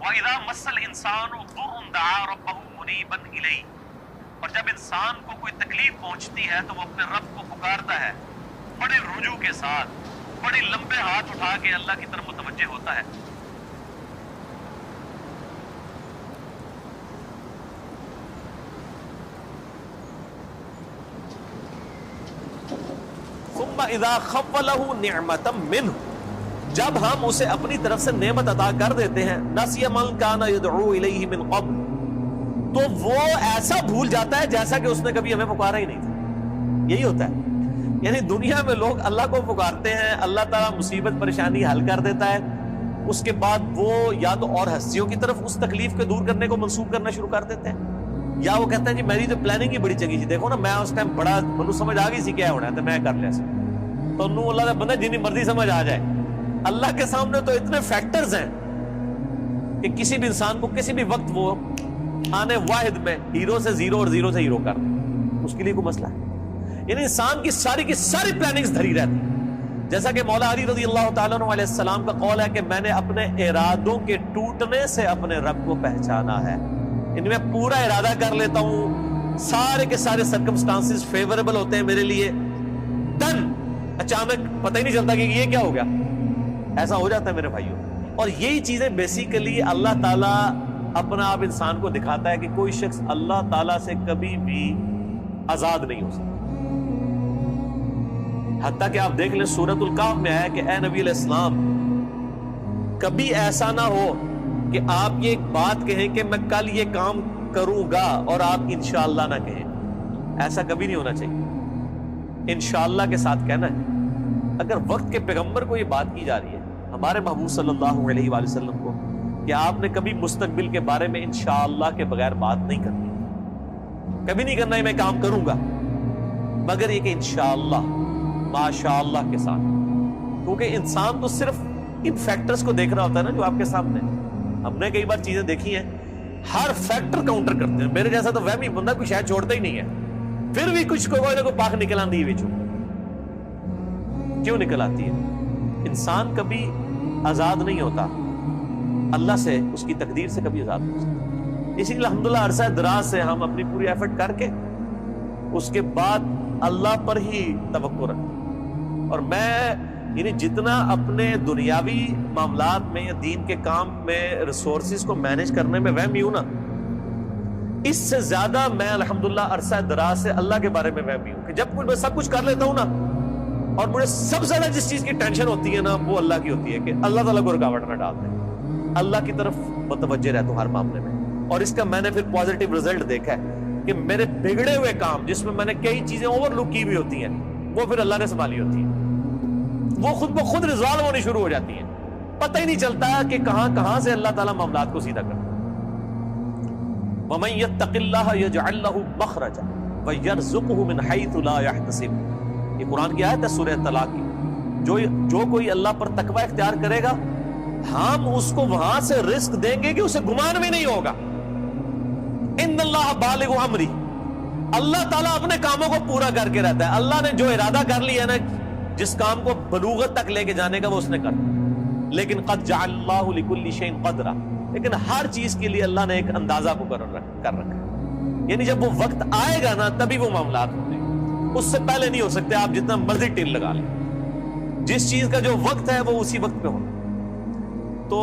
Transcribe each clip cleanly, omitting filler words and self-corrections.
وَإِذَا مَسَّ الْإِنسَانُ ضُرٌّ دَعَا رَبَّهُ مُنِيبًا إِلَيْهِ، اور جب انسان کو کوئی تکلیف پہنچتی ہے تو وہ اپنے رب کو پکارتا ہے بڑے رجوع کے ساتھ، بڑے لمبے ہاتھ اٹھا کے اللہ کی طرف متوجہ ہوتا ہے. ثم اذا خولہ نعمتا منہ، جب ہم اسے اپنی طرف سے نعمت عطا کر دیتے ہیں، نسی من کان یدعو الیہ من قبل، تو وہ ایسا بھول جاتا ہے جیسا کہ اس نے کبھی ہمیں پکارا ہی نہیں تھا. یہی ہوتا ہے، یعنی دنیا میں لوگ اللہ کو پکارتے ہیں، اللہ تعالیٰ مصیبت پریشانی حل کر دیتا ہے، اس کے بعد وہ یا تو اور ہستیوں کی طرف اس تکلیف کو دور کرنے کو منسوخ کرنا شروع کر دیتے ہیں، یا وہ کہتے ہیں جی میری تو پلاننگ ہی بڑی چنگی تھی، دیکھو نا میں اس ٹائم بڑا منو سمجھ آ گئی سی کیا ہونا ہے تو میں کر لیا سی. تو انہوں اللہ نے بندہ جنی مرضی سمجھ آ جائے، اللہ کے سامنے تو اتنے فیکٹرز ہیں کہ کسی بھی انسان کو کسی بھی وقت وہ آنے واحد میں ہیرو سے زیرو اور زیرو سے ہیرو کر دے، اس کے لیے کوئی مسئلہ ہے. یعنی انسان کی ساری پلاننگز دھری رہتی. جیسا کہ مولا علی رضی اللہ تعالیٰ عنہ علیہ السلام کا قول ہے کہ میں نے اپنے ارادوں کے ٹوٹنے سے اپنے رب کو پہچانا ہے. ان میں پورا ارادہ کر لیتا ہوں، سارے کے سارے سرکمسٹانسز فیوریبل ہوتے ہیں میرے لیے، ڈن، اچانک پتہ ہی نہیں چلتا کہ یہ کیا ہو گیا. ایسا ہو جاتا ہے میرے بھائیوں. اور یہی چیزیں بیسیکلی اللہ تعالیٰ اپنا آپ انسان کو دکھاتا ہے کہ کوئی شخص اللہ تعالیٰ سے کبھی بھی آزاد نہیں ہو سکتا. حتیٰ کہ آپ دیکھ لیں سورۃ الکہف میں آیا کہ اے نبی علیہ السلام کبھی ایسا نہ ہو کہ آپ یہ ایک بات کہیں کہ میں کل یہ کام کروں گا اور آپ انشاءاللہ نہ کہیں. ایسا کبھی نہیں ہونا چاہیے، انشاءاللہ کے ساتھ کہنا ہے. اگر وقت کے پیغمبر کو یہ بات کی جا رہی ہے، ہمارے محبوب صلی اللہ علیہ وآلہ وسلم کو، کہ آپ نے کبھی مستقبل کے بارے میں انشاءاللہ کے بغیر بات نہیں کرنی، کبھی نہیں کرنا ہے میں کام کروں گا، مگر یہ کہ انشاءاللہ ماشاءاللہ کے ساتھ. کیونکہ انسان تو صرف ان فیکٹرز کو دیکھ رہا ہوتا ہے نا جو آپ کے سامنے. ہم نے کئی بار چیزیں دیکھی ہیں، ہر فیکٹر کاؤنٹر کرتے ہیں. میرے جیسا تو وہمی بندہ کوئی شاید چھوڑتا ہی نہیں ہے، پھر بھی کچھ کوئی نہ کوئی پاک نکل آتی ہے. کیوں نکل آتی ہے؟ انسان کبھی آزاد نہیں ہوتا اللہ سے، اس کی تقدیر سے کبھی آزاد نہیں ہو سکتا. اسی لیے الحمدللہ عرصہ دراز سے ہم اپنی پوری ایفرٹ کر کے اس کے بعد اللہ پر ہی توقع رکھتے. اور میں یعنی جتنا اپنے دنیاوی معاملات میں یا دین کے کام میں ریسورسز کو مینج کرنے میں وہمی ہوں نا، اس سے زیادہ میں الحمدللہ عرصہ دراز سے اللہ کے بارے میں وہمی ہوں کہ جب میں سب کچھ کر لیتا ہوں نا، اور مجھے سب سے زیادہ جس چیز کی ٹینشن ہوتی ہے نا وہ اللہ کی ہوتی ہے کہ اللہ تعالیٰ کو رکاوٹ نہ ڈال دیں. اللہ کی طرف متوجہ رہتا ہوں ہر معاملے میں. اور اس کا میں نے پھر پازیٹیو رزلٹ دیکھا ہے کہ میرے بگڑے ہوئے کام جس میں نے کئی چیزیں اوور لک کی ہوئی ہوتی ہیں وہ پھر اللہ نے سنبھالی ہوتی ہیں، وہ خود بخود ریزالو ہونی شروع ہو جاتی ہیں. پتہ ہی نہیں چلتا کہ کہاں سے اللہ تعالیٰ معاملات کو سیدھا کرتا ہے. وَمَن يَتَّقِ اللَّهَ يَجْعَلْ لَهُ مَخْرَجًا وَيَرْزُقْهُ مِنْ حَيْثُ لَا يَحْتَسِبُ. یہ قرآن کی آیت ہے سورہ طلاق کی. جو کوئی اللہ پر تقوی اختیار کرے گا ہم اس کو وہاں سے رزق دیں گے کہ اسے گمان بھی نہیں ہوگا. ان اللہ بالغ امری، اللہ تعالیٰ اپنے کاموں کو پورا کر کے رہتا ہے. اللہ نے جو ارادہ کر لیا ہے نا، جس کام کو بلوغت تک لے کے جانے کا وہ اس نے کر. لیکن قد جعل اللہ لکل شیء قدرا، لیکن ہر چیز کے لیے اللہ نے ایک اندازہ مقرر کر رکھا ہے. یعنی جب وہ وقت آئے گا نا تبھی وہ معاملات ہوں گے، اس سے پہلے نہیں ہو سکتے. آپ جتنا مرضی ٹل لگا لیں، جس چیز کا جو وقت ہے وہ اسی وقت پہ ہونا. تو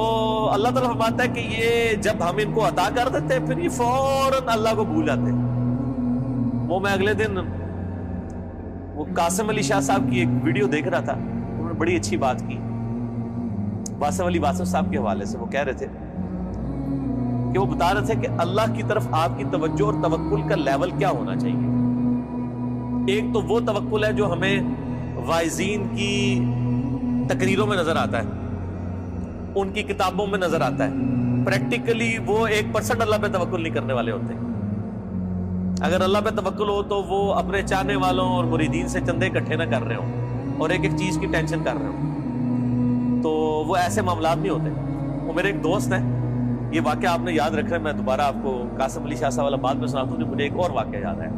اللہ تعالیٰ فرماتا ہے کہ یہ جب ہم ان کو عطا کر دیتے ہیں پھر یہ فوراً اللہ کو بھول جاتے ہیں. وہ میں اگلے دن وہ قاسم علی شاہ صاحب کی ایک ویڈیو دیکھ رہا تھا، انہوں نے بڑی اچھی بات کی واسف علی واسف صاحب کے حوالے سے. وہ کہہ رہے تھے کہ وہ بتا رہے تھے کہ اللہ کی طرف آپ کی توجہ اور توکل کا لیول کیا ہونا چاہیے. ایک تو وہ توکل ہے جو ہمیں واعظین کی تقریروں میں نظر آتا ہے، ان کی کتابوں میں نظر آتا ہے. پریکٹیکلی وہ 1% اللہ پہ توکل نہیں کرنے والے ہوتے. اگر اللہ پہ توکل ہو تو وہ اپنے چاہنے والوں اور مریدین سے چندے اکٹھے نہ کر رہے ہوں اور ایک ایک چیز کی ٹینشن کر رہے ہوں، تو وہ ایسے معاملات نہیں ہوتے. وہ میرے ایک دوست ہیں، یہ واقعہ آپ نے یاد رکھا ہے، میں دوبارہ آپ کو قاسم علی شاہ صاحب والا بات میں سناتا ہوں جو مجھے ایک اور واقعہ یاد ہے.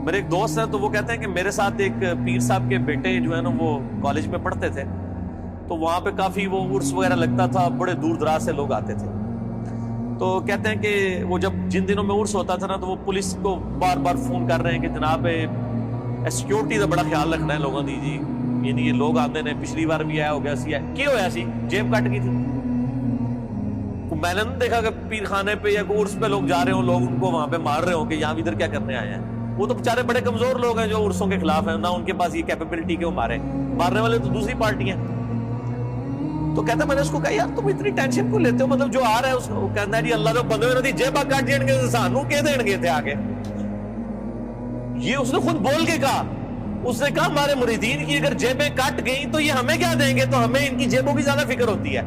میرے ایک دوست ہیں تو وہ کہتے ہیں کہ میرے ساتھ ایک پیر صاحب کے بیٹے جو ہے نا وہ کالج میں پڑھتے تھے، تو وہاں پہ کافی وہ عرس وغیرہ لگتا تھا، بڑے دور دراز سے لوگ آتے تھے. تو کہتے ہیں کہ وہ جب جن دنوں میں عرس ہوتا تھا نا تو وہ پولیس کو بار بار فون کر رہے ہیں کہ جناب سیکیورٹی کا بڑا خیال رکھنا ہے لوگوں دی جی، یعنی یہ لوگ آتے ہیں، پچھلی بار بھی آیا ہو گیا سی کی ہویا سی جیب کٹ گئی تھی۔ میں نے نہیں دیکھا کہ پیر خانے پہ یا عرس پہ لوگ جا رہے ہوں، لوگ ان کو وہاں پہ مار رہے ہوں کہ یہاں ادھر کیا کرنے آئے ہیں۔ وہ تو بیچارے بڑے کمزور لوگ ہیں جو عرسوں کے خلاف ہیں، نہ ان کے پاس یہ کیپیبلٹی کہ وہ مارنے والے تو دوسری پارٹی ہیں۔ تو کہتا ہے میں نے اس کو کہا یار تم اتنی ٹینشن کو لیتے ہو، مطلب جو آ رہا ہے اس کو کہنا ہے جی اللہ تو بندے ہوئے جیبا کٹ جائیں گے سانو کے دیں گے تھے آگے۔ یہ اس نے خود بول کے کہا، اس نے کہا ہمارے مریدین کی اگر جیبیں کٹ گئیں تو یہ ہمیں کیا دیں گے، تو ہمیں ان کی جیبوں کی زیادہ فکر ہوتی ہے،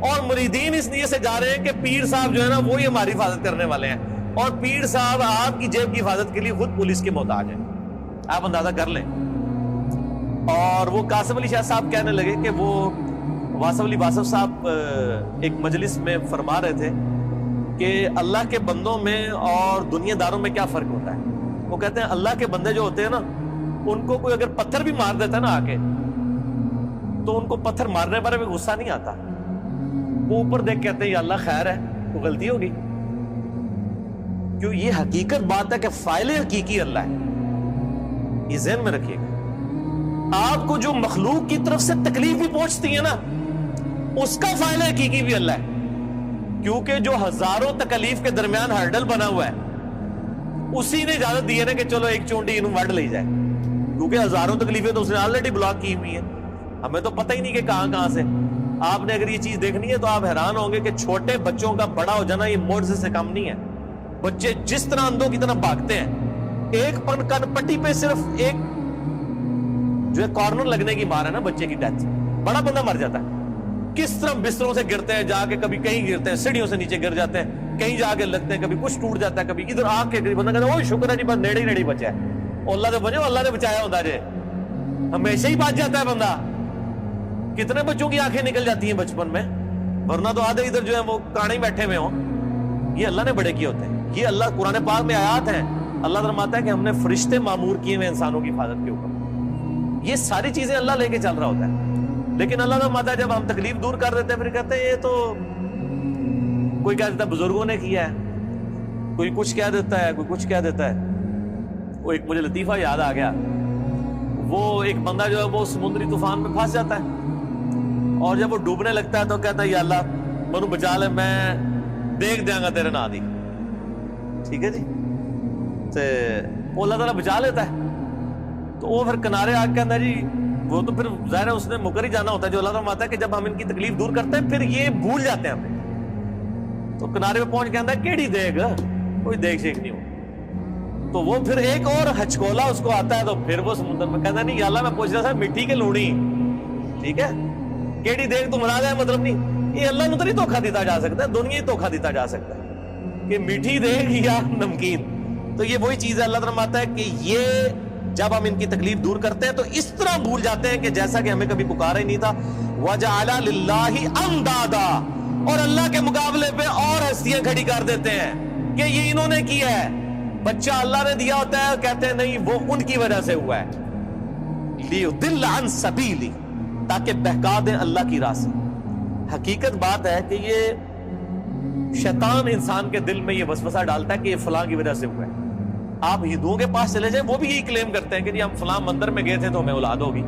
اور مریدین اس لیے سے جا رہے ہیں کہ پیر صاحب جو ہے نا وہی ہماری حفاظت کرنے والے ہیں، اور پیر صاحب آپ کی جیب کی حفاظت کے لیے خود پولیس کے محتاج ہیں، آپ اندازہ کر لیں۔ اور وہ قاسم علی شاہ صاحب کہنے لگے کہ وہ واصف علی واصف صاحب ایک مجلس میں فرما رہے تھے کہ اللہ کے بندوں میں اور دنیا داروں میں کیا فرق ہوتا ہے۔ وہ کہتے ہیں اللہ کے بندے جو ہوتے ہیں نا ان کو کوئی اگر پتھر بھی مار دیتا ہے نا آ کے تو ان کو پتھر مارنے پر بھی غصہ نہیں آتا، وہ اوپر دیکھ کہتے ہیں یا اللہ خیر ہے، وہ غلطی ہوگی، کیوں یہ حقیقت بات ہے کہ فاعل حقیقی اللہ ہے، یہ ذہن میں رکھیے گا۔ آپ کو جو مخلوق کی طرف سے تکلیف بھی پہنچتی ہے نا اس کا فاعل حقیقی بھی اللہ ہے، کیونکہ جو ہزاروں تکلیف کے درمیان ہرڈل بنا ہوا ہے اسی نے اجازت دی ہے نا کہ چلو ایک چونٹی انہوں وڈ لے جائے، کیونکہ ہزاروں تکلیفیں تو اس نے آلریڈی بلاک کی ہوئی ہیں، ہمیں تو پتہ ہی نہیں کہ کہاں سے۔ آپ نے اگر یہ چیز دیکھنی ہے تو آپ حیران ہوں گے کہ چھوٹے بچوں کا بڑا ہو جانا یہ معجزے سے کم نہیں ہے۔ بچے جس طرح اندھوں کی طرح بھاگتے ہیں، ایک کن پٹی پہ صرف ایک جو ہے کارنر لگنے کی مار ہے نا بچے کی ڈیتھ، بڑا بندہ مر جاتا ہے۔ کس طرح بستروں سے گرتے ہیں، جا کے کبھی کہیں گرتے ہیں، سیڑھیوں سے نیچے گر جاتے ہیں، کہیں جا کے لگتے ہیں، کبھی کچھ ٹوٹ جاتا ہے، کبھی ادھر آ کے بندہ کہتا ہے اوہ شکر ہے جی بس نیڑے ہی بچا ہے، اللہ سے بچو، اللہ نے بچایا ہوتا ہے، ہمیشہ ہی بچ جاتا ہے بندہ۔ کتنے بچوں کی آنکھیں نکل جاتی ہیں بچپن میں، ورنہ تو آدھے ادھر جو ہے وہ کانے ہی بیٹھے ہوئے ہوں۔ یہ اللہ نے بڑے کیے ہوتے ہیں، یہ اللہ قرآن پاک میں آیات ہیں، اللہ فرماتا ہے کہ ہم نے فرشتے معمور کیے ہوئے انسانوں کی حفاظت کے اوپر، یہ ساری چیزیں اللہ لے کے چل رہا ہوتا ہے۔ لیکن اللہ فرماتا ہے جب ہم تکلیف دور کر دیتے ہیں پھر کہتے ہیں یہ تو کوئی کہہ دیتا ہے بزرگوں نے کیا ہے، کوئی کچھ کہہ دیتا ہے، کوئی کچھ کہہ دیتا ہے۔ وہ ایک مجھے لطیفہ یاد آ گیا، وہ ایک بندہ جو ہے وہ سمندری طوفان میں پھنس جاتا ہے، اور جب وہ ڈوبنے لگتا ہے تو کہتا ہے یا اللہ منو بچا لے، میں دیکھ دیا گا تیرے نادی، ٹھیک ہے جی، وہ اللہ تعالیٰ بچا لیتا ہے۔ تو وہ پھر کنارے آ کے کہتا ہے جی، وہ تو پھر ظاہر ہے اس نے مکر ہی جانا ہوتا ہے، جو اللہ تعالیٰ آتا ہے کہ جب ہم ان کی تکلیف دور کرتے ہیں پھر یہ بھول جاتے ہیں ہمیں۔ تو کنارے پہ پہنچ کے کہتا ہے کیڑی دیکھ، کوئی دیکھ شیک نہیں ہو۔ تو وہ پھر ایک اور ہچکولا اس کو آتا ہے، تو پھر وہ سمندر میں کہتا ہے نہیں یا اللہ میں پوچھ رہا تھا مٹی کے لونی، ٹھیک ہے، کیڑی دیکھ تو مراد ہے مطلب نہیں، یہ اللہ نو تو نہیں دھوکہ دیتا جا سکتا ہے، دنیا ہی دھوکہ دیتا جا سکتا ہے کہ میٹھی دیکھ یا نمکین۔ تو یہ وہی چیز ہے، اللہ تعالیٰ فرماتا ہے کہ یہ جب ہم ان کی تکلیف دور کرتے ہیں تو اس طرح بھول جاتے ہیں کہ جیسا کہ ہمیں کبھی پکارا ہی نہیں تھا۔ وَجَعَلَ لِلَّهِ أَنْدَادًا، اور اللہ کے مقابلے پہ اور ہستیاں کھڑی کر دیتے ہیں کہ یہ انہوں نے کیا ہے۔ بچہ اللہ نے دیا ہوتا ہے، کہتے ہیں نہیں وہ ان کی وجہ سے ہوا ہے، لِيُضِلَّ عَنْ سَبِيلِهِ، تاکہ بہکا دیں اللہ کی راہ سے۔ حقیقت بات ہے کہ یہ شیطان انسان کے دل میں یہ وسوسہ ڈالتا ہے کہ یہ فلاں کی وجہ سے ہوا ہے۔ آپ ہندوؤں کے پاس چلے جائیں، وہ بھی یہی کلیم کرتے ہیں کہ جی ہم فلاں مندر میں گئے تھے تو ہمیں اولاد ہوگی،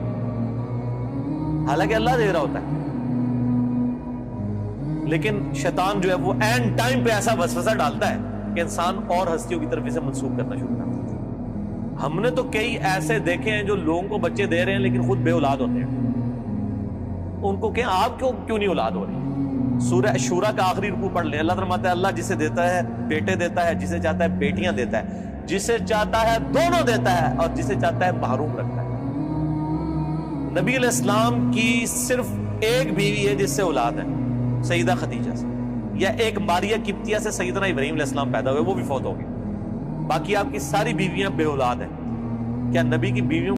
حالانکہ اللہ دے رہا ہوتا ہے۔ لیکن شیطان جو ہے وہ اینڈ ٹائم پہ ایسا وسوسہ ڈالتا ہے کہ انسان اور ہستیوں کی طرف اسے منسوخ کرنا شروع کرتا ہے۔ ہم نے تو کئی ایسے دیکھے ہیں جو لوگوں کو بچے دے رہے ہیں لیکن خود بے اولاد ہوتے ہیں، ان کو کہیں آپ کیوں نہیں اولاد ہو رہی؟ سورہ شورا کا آخری رکوع پڑھ لیں، اللہ فرماتا ہے اللہ جسے دیتا ہے بیٹے دیتا ہے، جسے چاہتا ہے بیٹیاں دیتا ہے، جسے چاہتا ہے دونوں دیتا ہے، اور جسے چاہتا ہے محروم رکھتا ہے۔ نبی علیہ السلام کی صرف ایک بیوی ہے جس سے اولاد ہے، سیدہ خدیجہ سے، یا ایک ماریہ قبطیہ سے سیدنا ابراہیم علیہ السلام پیدا ہوئے، وہ بھی فوت ہو گئے، باقی آپ کی ساری بیویاں بے اولاد ہیں۔ کیا نبی کی بیویوں